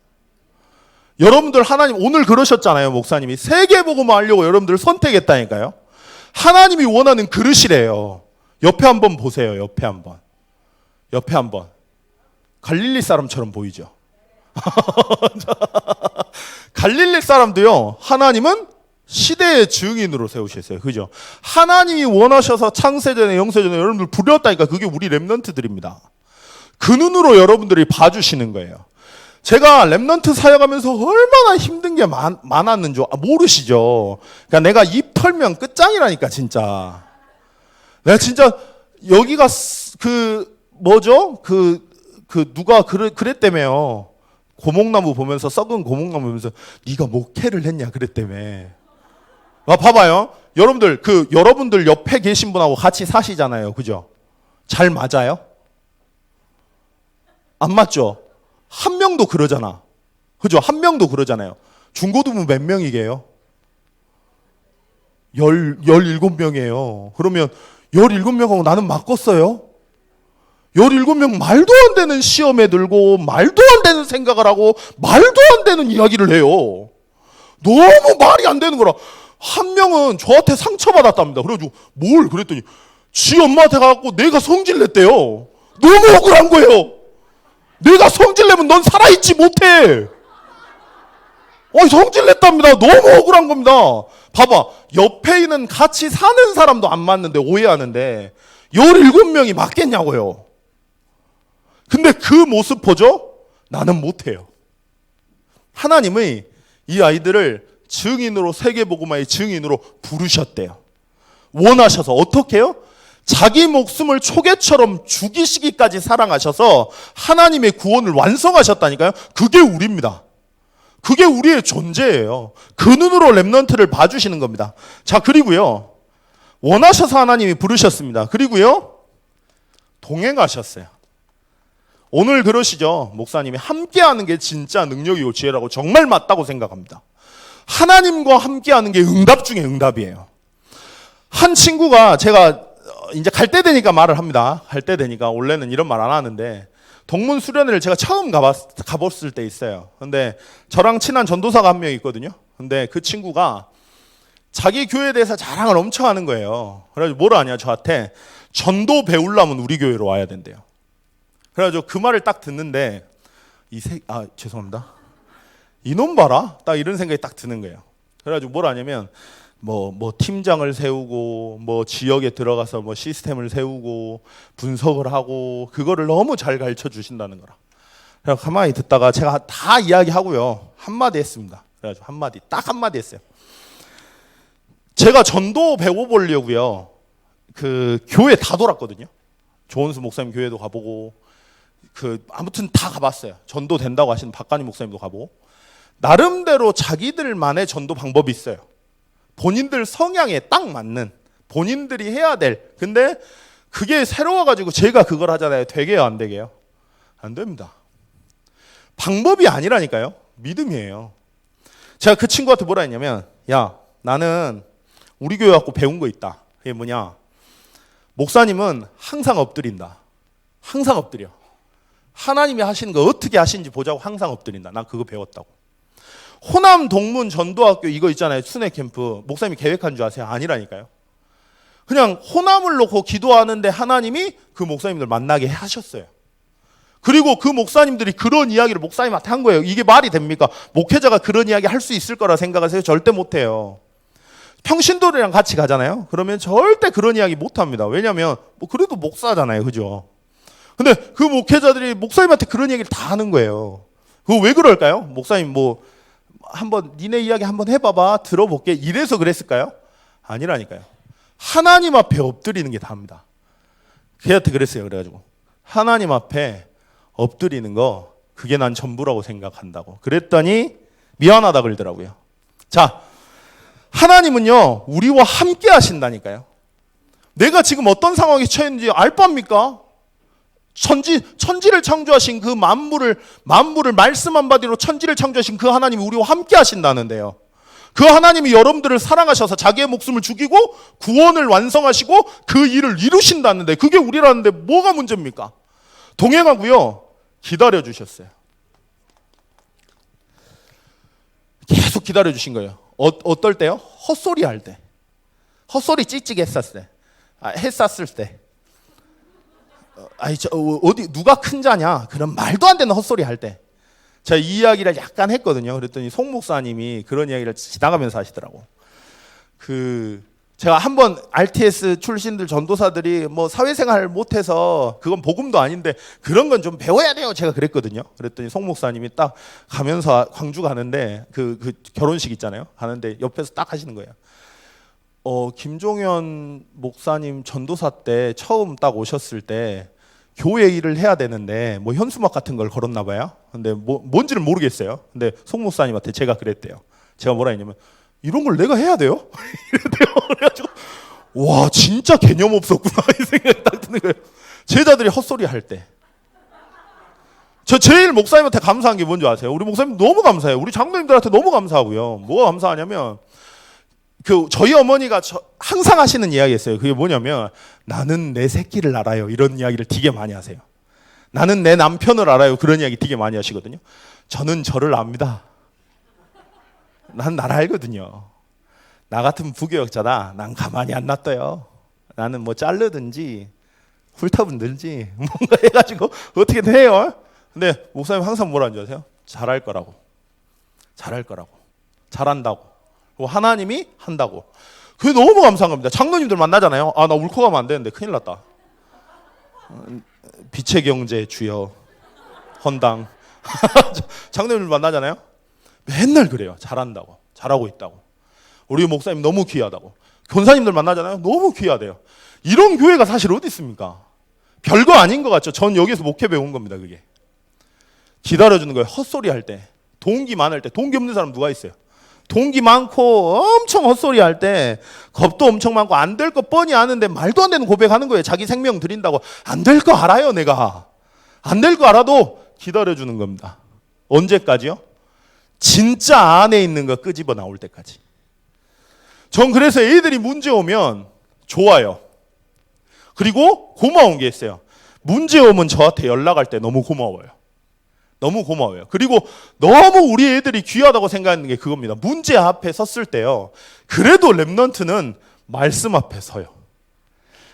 여러분들 하나님 오늘 그러셨잖아요. 목사님이 세계복음을 하려고 여러분들 선택했다니까요. 하나님이 원하는 그릇이래요. 옆에 한번 보세요. 옆에 한번. 갈릴리 사람처럼 보이죠? 갈릴리 사람도요. 하나님은 시대의 증인으로 세우셨어요. 그죠? 하나님이 원하셔서 창세전에 영세전에 여러분들 부렸다니까 그게 우리 렘넌트들입니다. 그 눈으로 여러분들이 봐주시는 거예요. 제가 렘넌트 사역하면서 얼마나 힘든 게 많았는 줄 모르시죠? 그러니까 내가 입 털면 끝장이라니까 진짜. 내가 진짜 여기가 누가 그랬다며요. 고목나무 보면서 썩은 고목나무 보면서 네가 목회를 했냐 그랬다며. 봐봐요. 여러분들 옆에 계신 분하고 같이 사시잖아요. 그죠? 잘 맞아요? 안 맞죠? 한 명도 그러잖아. 그죠? 한 명도 그러잖아요. 중고등부 몇 명이게요? 17명이에요. 그러면 17명하고 나는 맞겠어요? 17명 말도 안 되는 시험에 들고 말도 안 되는 생각을 하고 말도 안 되는 이야기를 해요. 너무 말이 안 되는 거라. 한 명은 저한테 상처받았답니다. 그래가지고 뭘 그랬더니 지 엄마한테 가갖고 내가 성질 냈대요. 너무 억울한 거예요. 내가 성질 내면 넌 살아있지 못해. 성질 냈답니다. 너무 억울한 겁니다. 봐봐. 옆에 있는 같이 사는 사람도 안 맞는데 오해하는데 17명이 맞겠냐고요. 근데 그 모습 보죠? 나는 못해요. 하나님의 이 아이들을 증인으로 세계복음화의 증인으로 부르셨대요. 원하셔서 어떻게 해요? 자기 목숨을 초계처럼 죽이시기까지 사랑하셔서 하나님의 구원을 완성하셨다니까요. 그게 우리입니다. 그게 우리의 존재예요. 그 눈으로 렘넌트를 봐주시는 겁니다. 자, 그리고요. 원하셔서 하나님이 부르셨습니다. 그리고요. 동행하셨어요. 오늘 그러시죠. 목사님이 함께하는 게 진짜 능력이고 지혜라고 정말 맞다고 생각합니다. 하나님과 함께하는 게 응답 중에 응답이에요. 한 친구가 제가 이제 갈 때 되니까 말을 합니다. 갈 때 되니까 원래는 이런 말 안 하는데 동문 수련회를 제가 처음 가봤을 때 있어요. 근데 저랑 친한 전도사가 한 명 있거든요. 근데 그 친구가 자기 교회에 대해서 자랑을 엄청 하는 거예요. 그래가지고 뭐라 하냐 저한테 전도 배우려면 우리 교회로 와야 된대요. 그래가지고 그 말을 딱 듣는데 죄송합니다. 이놈 봐라. 딱 이런 생각이 딱 드는 거예요. 그래가지고 뭐라 하냐면 뭐 팀장을 세우고 뭐 지역에 들어가서 뭐 시스템을 세우고 분석을 하고 그거를 너무 잘 가르쳐 주신다는 거라. 그래서 가만히 듣다가 제가 다 이야기하고요. 한마디 했습니다. 그래가지고 딱 한마디 했어요. 제가 전도 배워보려고요. 그 교회 다 돌았거든요. 조원수 목사님 교회도 가보고 아무튼 다 가봤어요. 전도 된다고 하시는 박관희 목사님도 가보고 나름대로 자기들만의 전도 방법이 있어요. 본인들 성향에 딱 맞는 본인들이 해야 될 근데 그게 새로워가지고 제가 그걸 하잖아요. 되게요 안 되게요? 안 됩니다. 방법이 아니라니까요. 믿음이에요. 제가 그 친구한테 뭐라 했냐면 야 나는 우리 교회 갖고 배운 거 있다. 그게 뭐냐 목사님은 항상 엎드린다. 항상 엎드려. 하나님이 하시는 거 어떻게 하시는지 보자고 항상 엎드린다. 난 그거 배웠다고. 호남 동문 전도학교 이거 있잖아요. 순회 캠프. 목사님이 계획한 줄 아세요? 아니라니까요. 그냥 호남을 놓고 기도하는데 하나님이 그 목사님들 만나게 하셨어요. 그리고 그 목사님들이 그런 이야기를 목사님한테 한 거예요. 이게 말이 됩니까? 목회자가 그런 이야기 할 수 있을 거라 생각하세요? 절대 못해요. 평신도들이랑 같이 가잖아요. 그러면 절대 그런 이야기 못합니다. 왜냐하면 그래도 목사잖아요. 그죠? 근데 그 목회자들이 목사님한테 그런 얘기를 다 하는 거예요. 그거 왜 그럴까요? 목사님 한번 니네 이야기 한번 해봐봐. 들어볼게. 이래서 그랬을까요? 아니라니까요. 하나님 앞에 엎드리는 게 다입니다. 걔한테 그랬어요. 그래가지고 하나님 앞에 엎드리는 거 그게 난 전부라고 생각한다고. 그랬더니 미안하다 그러더라고요. 자, 하나님은요, 우리와 함께 하신다니까요. 내가 지금 어떤 상황에 처했는지 알 바입니까? 천지를 창조하신 그 만물을 말씀 한마디로 천지를 창조하신 그 하나님이 우리와 함께 하신다는데요. 그 하나님이 여러분들을 사랑하셔서 자기의 목숨을 죽이고 구원을 완성하시고 그 일을 이루신다는데 그게 우리라는데 뭐가 문제입니까? 동행하고요, 기다려 주셨어요. 계속 기다려 주신 거예요. 어떨 때요? 헛소리 할 때. 헛소리 찍찍 했었을 때. 했었을 때. 어디 누가 큰 자냐? 그런 말도 안 되는 헛소리 할 때. 제가 이 이야기를 약간 했거든요. 그랬더니 송 목사님이 그런 이야기를 지나가면서 하시더라고. 제가 한번 RTS 출신들 전도사들이 뭐 사회생활 못해서 그건 복음도 아닌데 그런 건 좀 배워야 돼요. 제가 그랬거든요. 그랬더니 송 목사님이 딱 가면서 광주 가는데 그 결혼식 있잖아요. 가는데 옆에서 딱 하시는 거예요. 김종현 목사님 전도사 때 처음 딱 오셨을 때 교회 일을 해야 되는데 뭐 현수막 같은 걸 걸었나 봐요. 근데 뭔지는 모르겠어요. 근데 송 목사님한테 제가 그랬대요. 제가 뭐라 했냐면 이런 걸 내가 해야 돼요? 이랬대요. 그래가지고 와 진짜 개념 없었구나 이 생각이 딱 드는 거예요. 제자들이 헛소리 할 때. 저 제일 목사님한테 감사한 게 뭔지 아세요? 우리 목사님 너무 감사해요. 우리 장로님들한테 너무 감사하고요. 뭐가 감사하냐면 저희 어머니가 항상 하시는 이야기였어요. 그게 뭐냐면 나는 내 새끼를 알아요. 이런 이야기를 되게 많이 하세요. 나는 내 남편을 알아요. 그런 이야기 되게 많이 하시거든요. 저는 저를 압니다. 난 나를 알거든요. 나 같은 부교역자다. 난 가만히 안 놔둬요. 나는 뭐 자르든지 훑어분든지 뭔가 해가지고 어떻게든 해요. 근데 목사님 항상 뭐라는 줄 아세요? 잘할 거라고. 잘할 거라고. 잘한다고. 하나님이 한다고. 그게 너무 감사한 겁니다. 장로님들 만나잖아요. 나 울컥 하면 안 되는데 큰일 났다. 빛의 경제 주여 헌당. 장로님들 만나잖아요. 맨날 그래요. 잘한다고. 잘하고 있다고. 우리 목사님 너무 귀하다고. 권사님들 만나잖아요. 너무 귀하대요. 이런 교회가 사실 어디 있습니까? 별거 아닌 것 같죠. 전 여기서 목회 배운 겁니다. 그게. 기다려주는 거예요. 헛소리 할 때. 동기 많을 때. 동기 없는 사람 누가 있어요? 동기 많고 엄청 헛소리 할 때 겁도 엄청 많고 안 될 거 뻔히 아는데 말도 안 되는 고백하는 거예요. 자기 생명 드린다고. 안 될 거 알아요. 내가. 안 될 거 알아도 기다려주는 겁니다. 언제까지요? 진짜 안에 있는 거 끄집어 나올 때까지. 전 그래서 애들이 문제 오면 좋아요. 그리고 고마운 게 있어요. 문제 오면 저한테 연락할 때 너무 고마워요. 너무 고마워요. 그리고 너무 우리 애들이 귀하다고 생각하는 게 그겁니다. 문제 앞에 섰을 때요. 그래도 랩넌트는 말씀 앞에 서요.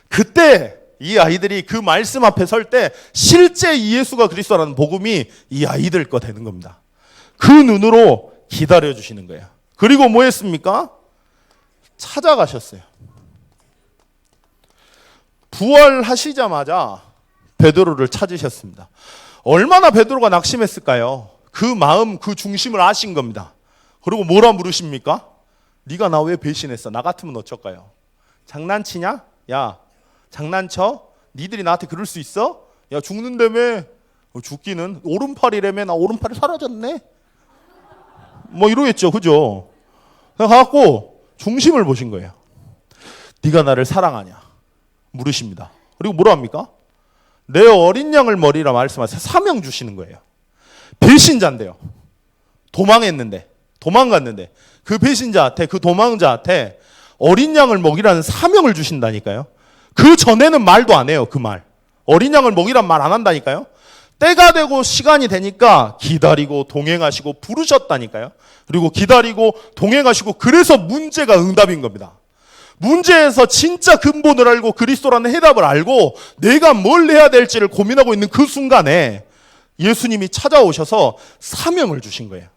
그때 이 아이들이 그 말씀 앞에 설 때 실제 예수가 그리스도라는 복음이 이 아이들 거 되는 겁니다. 그 눈으로 기다려주시는 거예요. 그리고 뭐 했습니까? 찾아가셨어요. 부활하시자마자 베드로를 찾으셨습니다. 얼마나 베드로가 낙심했을까요? 그 마음, 그 중심을 아신 겁니다. 그리고 뭐라 물으십니까? 네가 나 왜 배신했어? 나 같으면 어쩔까요? 장난치냐? 야, 장난쳐? 니들이 나한테 그럴 수 있어? 야, 죽는다며? 죽기는 오른팔이라며? 나 오른팔이 사라졌네? 뭐 이러겠죠, 그죠? 그래갖고 중심을 보신 거예요. 네가 나를 사랑하냐? 물으십니다. 그리고 뭐라 합니까? 내 어린 양을 먹이라 말씀하세요. 사명 주시는 거예요. 배신자인데요. 도망갔는데 그 배신자한테, 그 도망자한테 어린 양을 먹이라는 사명을 주신다니까요. 그 전에는 말도 안 해요. 그 말. 어린 양을 먹이란 말 안 한다니까요. 때가 되고 시간이 되니까 기다리고 동행하시고 부르셨다니까요. 그리고 기다리고 동행하시고 그래서 문제가 응답인 겁니다. 문제에서 진짜 근본을 알고 그리스도라는 해답을 알고 내가 뭘 해야 될지를 고민하고 있는 그 순간에 예수님이 찾아오셔서 사명을 주신 거예요.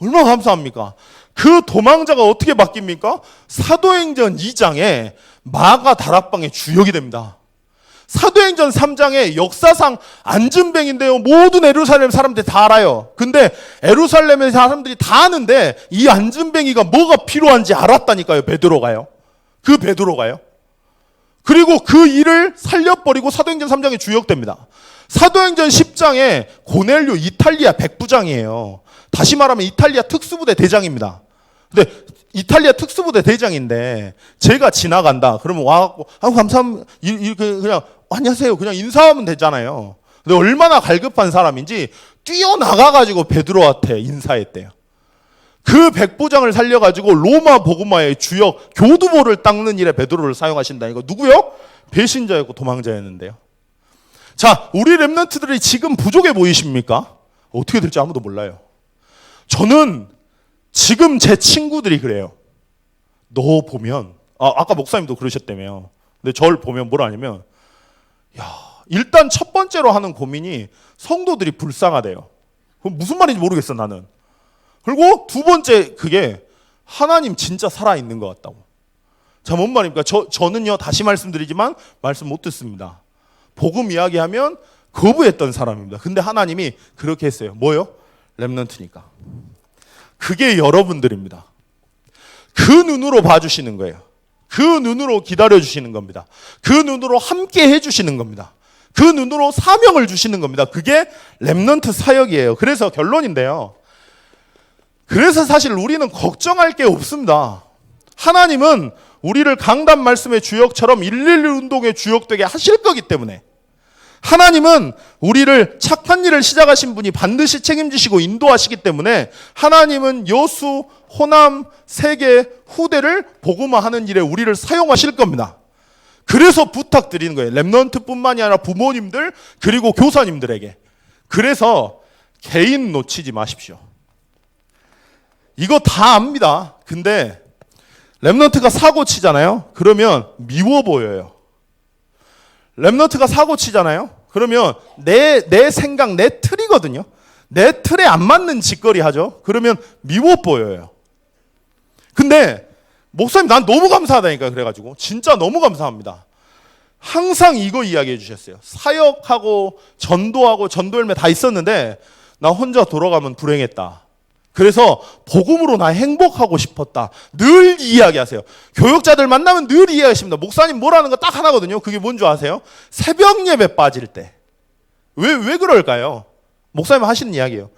얼마나 감사합니까? 그 도망자가 어떻게 바뀝니까? 사도행전 2장에 마가 다락방의 주역이 됩니다. 사도행전 3장에 역사상 안전뱅인데요. 모든 에루살렘 사람들이 다 알아요. 근데 에루살렘의 사람들이 다 아는데 이 안전뱅이가 뭐가 필요한지 알았다니까요. 베드로가요. 그 베드로가요. 그리고 그 일을 살려버리고 사도행전 3장에 주역됩니다. 사도행전 10장에 고넬료 이탈리아 백부장이에요. 다시 말하면 이탈리아 특수부대 대장입니다. 근데 이탈리아 특수부대 대장인데 제가 지나간다. 그러면 와갖고 감사합니다. 이렇게 그냥 안녕하세요. 그냥 인사하면 되잖아요. 근데 얼마나 갈급한 사람인지 뛰어나가가지고 베드로한테 인사했대요. 그 백부장을 살려가지고 로마 복음화의 주역 교두보를 닦는 일에 베드로를 사용하신다. 이거 누구요? 배신자였고 도망자였는데요. 자, 우리 렘넌트들이 지금 부족해 보이십니까? 어떻게 될지 아무도 몰라요. 저는 지금 제 친구들이 그래요. 너 보면 아까 목사님도 그러셨다며요. 근데 저를 보면 뭐라 하냐면 일단 첫 번째로 하는 고민이 성도들이 불쌍하대요. 무슨 말인지 모르겠어 나는. 그리고 두 번째 그게 하나님 진짜 살아있는 것 같다고. 자, 뭔 말입니까? 저는요 다시 말씀드리지만 말씀 못 듣습니다. 복음 이야기하면 거부했던 사람입니다. 근데 하나님이 그렇게 했어요. 뭐요? 렘넌트니까. 그게 여러분들입니다. 그 눈으로 봐주시는 거예요. 그 눈으로 기다려주시는 겁니다. 그 눈으로 함께 해주시는 겁니다. 그 눈으로 사명을 주시는 겁니다. 그게 렘넌트 사역이에요. 그래서 결론인데요. 그래서 사실 우리는 걱정할 게 없습니다. 하나님은 우리를 강단 말씀의 주역처럼 111 운동의 주역 되게 하실 거기 때문에 하나님은 우리를 착한 일을 시작하신 분이 반드시 책임지시고 인도하시기 때문에 하나님은 여수, 호남, 세계, 후대를 복음화하는 일에 우리를 사용하실 겁니다. 그래서 부탁드리는 거예요. 렘넌트뿐만이 아니라 부모님들 그리고 교사님들에게. 그래서 개인 놓치지 마십시오. 이거 다 압니다. 근데 렘넌트가 사고 치잖아요. 그러면 미워 보여요. 렘넌트가 사고 치잖아요. 그러면 내 생각, 내 틀이거든요. 내 틀에 안 맞는 짓거리 하죠. 그러면 미워 보여요. 근데 목사님 난 너무 감사하다니까 그래가지고 진짜 너무 감사합니다. 항상 이거 이야기해 주셨어요. 사역하고 전도하고 전도 열매 다 있었는데 나 혼자 돌아가면 불행했다. 그래서 복음으로 나 행복하고 싶었다. 늘 이야기하세요. 교육자들 만나면 늘 이야기하십니다. 목사님 뭐라는 거 딱 하나거든요. 그게 뭔 줄 아세요? 새벽 예배 빠질 때. 왜 그럴까요? 목사님 하시는 이야기예요.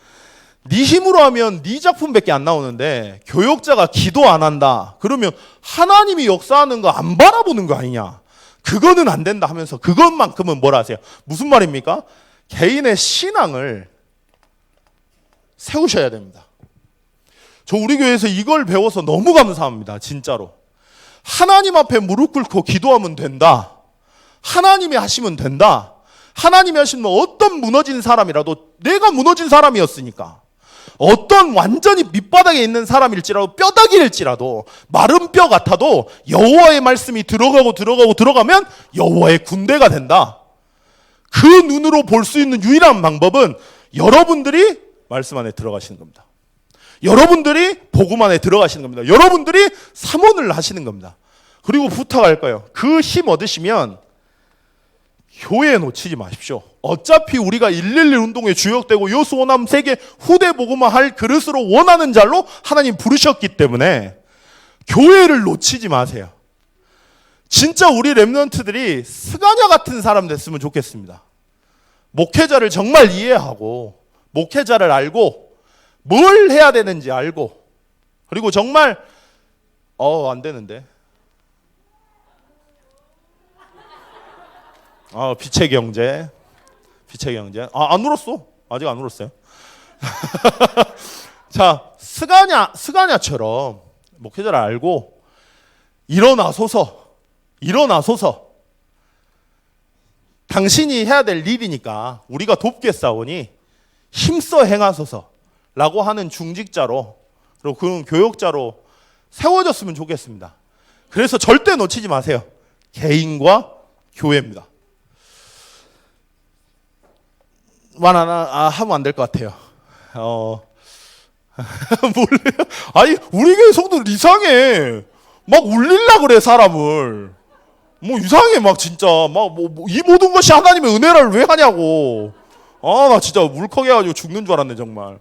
네 힘으로 하면 네 작품밖에 안 나오는데 교육자가 기도 안 한다. 그러면 하나님이 역사하는 거 안 바라보는 거 아니냐. 그거는 안 된다 하면서 그것만큼은 뭐라 하세요? 무슨 말입니까? 개인의 신앙을 세우셔야 됩니다. 저 우리 교회에서 이걸 배워서 너무 감사합니다. 진짜로. 하나님 앞에 무릎 꿇고 기도하면 된다. 하나님이 하시면 된다. 하나님이 하시면 어떤 무너진 사람이라도 내가 무너진 사람이었으니까 어떤 완전히 밑바닥에 있는 사람일지라도 뼈다귀일지라도 마른 뼈 같아도 여호와의 말씀이 들어가면 여호와의 군대가 된다. 그 눈으로 볼 수 있는 유일한 방법은 여러분들이 말씀 안에 들어가시는 겁니다. 여러분들이 복음 안에 들어가시는 겁니다. 여러분들이 삼원을 하시는 겁니다. 그리고 부탁할 거예요. 그 힘 얻으시면 교회 놓치지 마십시오. 어차피 우리가 111 운동에 주역되고 여수 호남 세계 후대 복음화 할 그릇으로 원하는 자로 하나님 부르셨기 때문에 교회를 놓치지 마세요. 진짜 우리 렘넌트들이 스가랴 같은 사람 됐으면 좋겠습니다. 목회자를 정말 이해하고 목회자를 알고 뭘 해야 되는지 알고 그리고 정말 안 되는데 빛의 경제 안 울었어. 아직 안 울었어요. 자, 스가냐처럼 목회자를 알고 일어나소서 당신이 해야 될 일이니까 우리가 돕겠사오니 힘써 행하소서 라고 하는 중직자로 그리고 그런 교역자로 세워졌으면 좋겠습니다. 그래서 절대 놓치지 마세요. 개인과 교회입니다. 말 하나 하면 안 될 것 같아요. 몰라요? 아니 우리 교회 성도들 이상해. 막 울릴라 그래 사람을. 뭐 이상해 막 진짜 막 이 모든 것이 하나님의 은혜를 왜 하냐고. 나 진짜 울컥해가지고 죽는 줄 알았네 정말.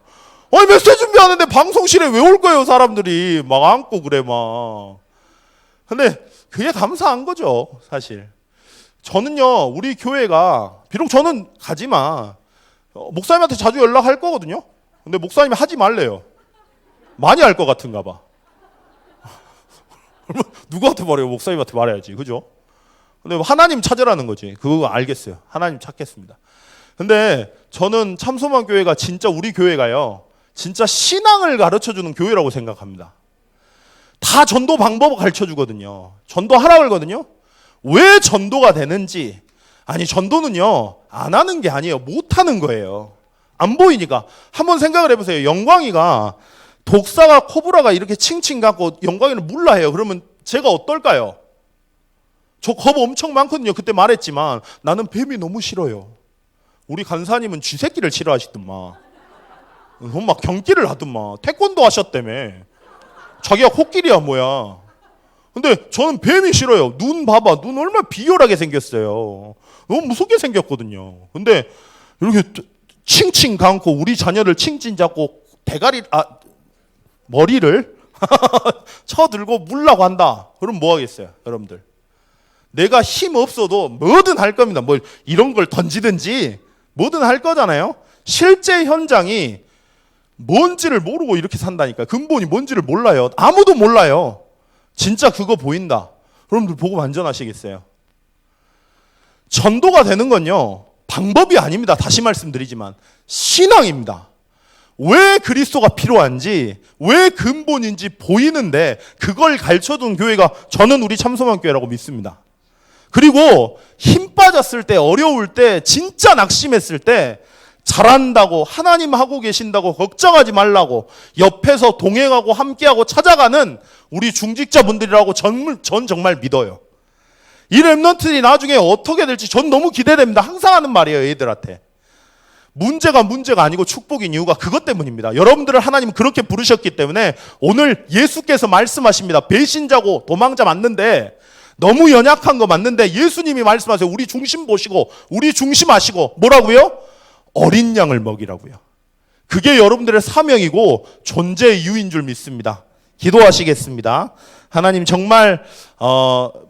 아니 메시지 준비하는데 방송실에 왜 올 거예요 사람들이 막 안고 그래 막. 근데 그게 감사한 거죠 사실. 저는요, 우리 교회가 비록 저는 가지만 목사님한테 자주 연락할 거거든요. 근데 목사님이 하지 말래요. 많이 할 것 같은가 봐. 누구한테 말해요? 목사님한테 말해야지. 그죠? 근데 하나님 찾으라는 거지. 그거 알겠어요. 하나님 찾겠습니다. 근데 저는 참소만 교회가 진짜 우리 교회가요. 진짜 신앙을 가르쳐주는 교회라고 생각합니다. 다 전도 방법을 가르쳐주거든요. 전도하라 그러거든요. 왜 전도가 되는지. 아니 전도는요. 안 하는 게 아니에요. 못 하는 거예요. 안 보이니까. 한번 생각을 해보세요. 영광이가 독사가 코브라가 이렇게 칭칭 갖고 영광이를 물라해요. 그러면 제가 어떨까요? 저 겁 엄청 많거든요. 그때 말했지만 나는 뱀이 너무 싫어요. 우리 간사님은 쥐새끼를 싫어하시더만. 막 경기를 하더만. 태권도 하셨다며. 자기가 코끼리야 뭐야. 근데 저는 뱀이 싫어요. 눈 봐봐. 눈 얼마나 비열하게 생겼어요. 너무 무섭게 생겼거든요. 근데 이렇게 칭칭 감고 우리 자녀를 칭칭 잡고 머리를 쳐들고 물라고 한다. 그럼 뭐 하겠어요, 여러분들? 내가 힘 없어도 뭐든 할 겁니다. 뭐 이런 걸 던지든지 뭐든 할 거잖아요. 실제 현장이 뭔지를 모르고 이렇게 산다니까. 근본이 뭔지를 몰라요. 아무도 몰라요. 진짜 그거 보인다. 여러분들 보고 반전하시겠어요? 전도가 되는 건요, 방법이 아닙니다. 다시 말씀드리지만 신앙입니다. 왜 그리스도가 필요한지, 왜 근본인지 보이는데 그걸 가르쳐준 교회가 저는 우리 참소만 교회라고 믿습니다. 그리고 힘 빠졌을 때, 어려울 때, 진짜 낙심했을 때 잘한다고, 하나님 하고 계신다고 걱정하지 말라고 옆에서 동행하고 함께하고 찾아가는 우리 중직자분들이라고 전 정말 믿어요. 이 렘넌트들이 나중에 어떻게 될지 전 너무 기대됩니다. 항상 하는 말이에요, 애들한테. 문제가 아니고 축복인 이유가 그것 때문입니다. 여러분들을 하나님 그렇게 부르셨기 때문에 오늘 예수께서 말씀하십니다. 배신자고 도망자 맞는데, 너무 연약한 거 맞는데 예수님이 말씀하세요. 우리 중심 보시고 우리 중심 아시고 뭐라고요? 어린 양을 먹이라고요. 그게 여러분들의 사명이고 존재의 이유인 줄 믿습니다. 기도하시겠습니다. 하나님 정말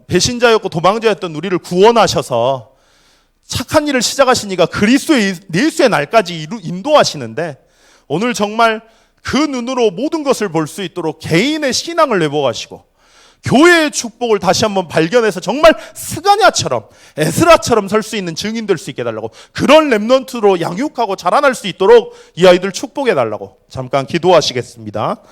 배신자였고 도망자였던 우리를 구원하셔서 착한 일을 시작하시니까 그리스도의 예수의 날까지 인도하시는데, 오늘 정말 그 눈으로 모든 것을 볼 수 있도록 개인의 신앙을 회복하시고 교회의 축복을 다시 한번 발견해서 정말 스가랴처럼, 에스라처럼 설 수 있는 증인 될 수 있게 해달라고, 그런 렘넌트로 양육하고 자라날 수 있도록 이 아이들 축복해 달라고 잠깐 기도하시겠습니다.